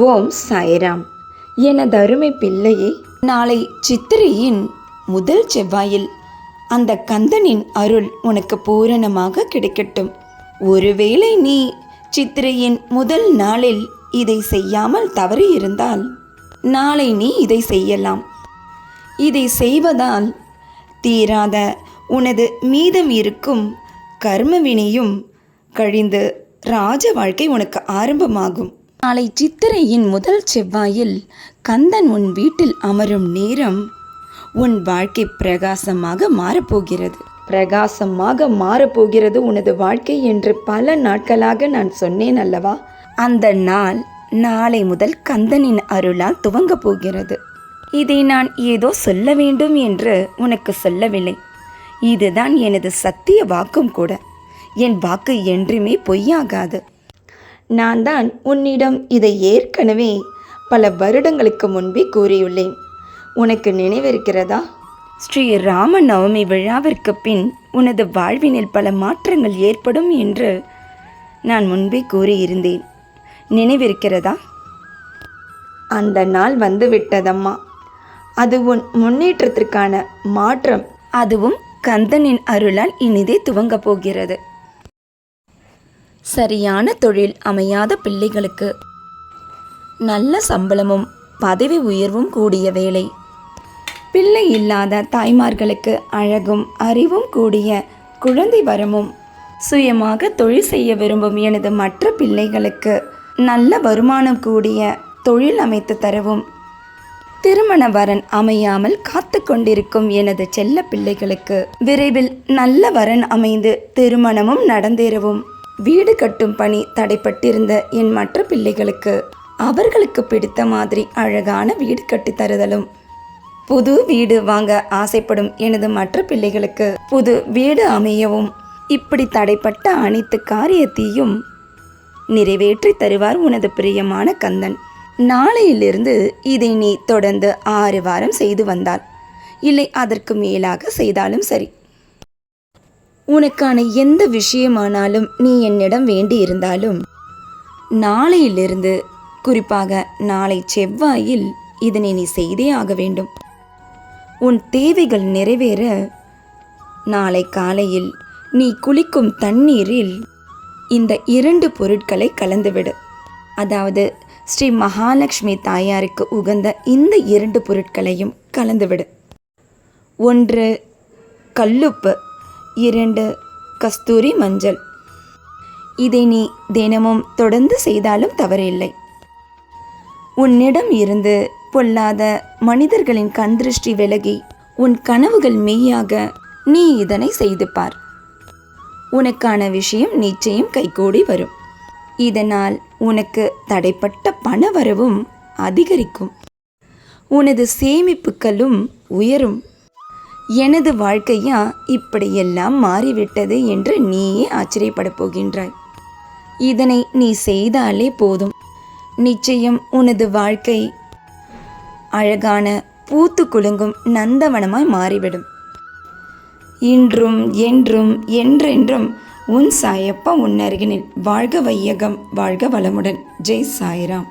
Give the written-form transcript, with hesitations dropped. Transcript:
ஓம் சாய்ராம். எனது அருமை பிள்ளையே, நாளை சித்திரையின் முதல் செவ்வாயில் அந்த கந்தனின் அருள் உனக்கு பூரணமாக கிடைக்கட்டும். ஒருவேளை நீ சித்திரையின் முதல் நாளில் இதை செய்யாமல் தவறி இருந்தால் நாளை நீ இதை செய்யலாம். இதை செய்வதால் தீராத உனது மீதம் இருக்கும் கர்மவினையும் கழிந்து ராஜ வாழ்க்கை உனக்கு ஆரம்பமாகும். நாளை சித்திரையின் முதல் செவ்வாயில் கந்தன் உன் வீட்டில் அமரும் நேரம் உன் வாழ்க்கை பிரகாசமாக மாறப்போகிறது உனது வாழ்க்கை என்று பல நாட்களாக நான் சொன்னேன் அல்லவா? அந்த நாள் நாளை முதல் கந்தனின் அருளால் துவங்க போகிறது. இதை நான் ஏதோ சொல்ல வேண்டும் என்று உனக்கு சொல்லவில்லை. இதுதான் எனது சத்திய வாக்கும் கூட. என் வாக்கு என்றுமே பொய்யாகாது. நான் தான் உன்னிடம் இதை ஏற்கனவே பல வருடங்களுக்கு முன்பே கூறியுள்ளேன். உனக்கு நினைவிருக்கிறதா? ஸ்ரீ ராம நவமி விழாவிற்கு பின் உனது வாழ்வினில் பல மாற்றங்கள் ஏற்படும் என்று நான் முன்பே கூறியிருந்தேன். நினைவிருக்கிறதா? அந்த நாள் வந்துவிட்டதம்மா. அது உன் முன்னேற்றத்திற்கான மாற்றம். அதுவும் கந்தனின் அருளால் இனிதே துவங்கப் போகிறது. சரியான தொழில் அமையாத பிள்ளைகளுக்கு நல்ல சம்பளமும் பதவி உயர்வும் கூடிய வேலை, பிள்ளை இல்லாத தாய்மார்களுக்கு அழகும் அறிவும் கூடிய குழந்தை வரமும், சுயமாக தொழில் செய்ய விரும்பும் எனது மற்ற பிள்ளைகளுக்கு நல்ல வருமானம் கூடிய தொழில் அமைத்து தரவும், திருமண வரன் அமையாமல் காத்து கொண்டிருக்கும் எனது செல்ல பிள்ளைகளுக்கு விரைவில் நல்ல வரன் அமைந்து திருமணமும் நடந்தேறவும், வீடு கட்டும் பணி தடைப்பட்டிருந்த என் மற்ற பிள்ளைகளுக்கு அவர்களுக்கு பிடித்த மாதிரி அழகான வீடு கட்டி தருதலும், புது வீடு வாங்க ஆசைப்படும் எனது மற்ற பிள்ளைகளுக்கு புது வீடு அமையவும், இப்படி தடைப்பட்ட அனைத்து காரியத்தையும் நிறைவேற்றி தருவார் உனது பிரியமான கந்தன். நாளையிலிருந்து இதை நீ தொடர்ந்து 6 வாரம் செய்து வந்தால், இல்லை அதற்கு மேலாக செய்தாலும் சரி, உனக்கான எந்த விஷயமானாலும் நீ என்னிடம் வேண்டி இருந்தாலும் நாளையிலிருந்து, குறிப்பாக நாளை செவ்வாயில் இதனை நீ செய்தே ஆக வேண்டும். உன் தேவைகள் நிறைவேற நாளை காலையில் நீ குளிக்கும் தண்ணீரில் இந்த 2 பொருட்களை கலந்துவிடு. அதாவது ஸ்ரீ மகாலட்சுமி தாயாருக்கு உகந்த இந்த 2 பொருட்களையும் கலந்துவிடு. 1 கல்லுப்பு, 2 கஸ்தூரி மஞ்சள். இதை நீ தினமும் தொடர்ந்து செய்தாலும் தவறில்லை. உன்னிடம் இருந்து பொல்லாத மனிதர்களின் கண்திருஷ்டி விலகி உன் கனவுகள் மெய்யாக நீ இதனை செய்து பார். உனக்கான விஷயம் நிச்சயம் கைகூடி வரும். இதனால் உனக்கு தடைப்பட்ட பண வரவும் அதிகரிக்கும். உனது சேமிப்புகளும் உயரும். எனது வாழ்க்கையா இப்படியெல்லாம் மாறிவிட்டது என்று நீயே ஆச்சரியப்பட போகின்றாய். இதனை நீ செய்தாலே போதும், நிச்சயம் உனது வாழ்க்கை அழகான பூத்து குலுங்கும் நந்தவனமாய் மாறிவிடும். இன்றும் என்றும் என்றென்றும் உன் சாயப்பா உன் அருகினில். வாழ்க வையகம், வாழ்க வளமுடன். ஜெய் சாய்ராம்.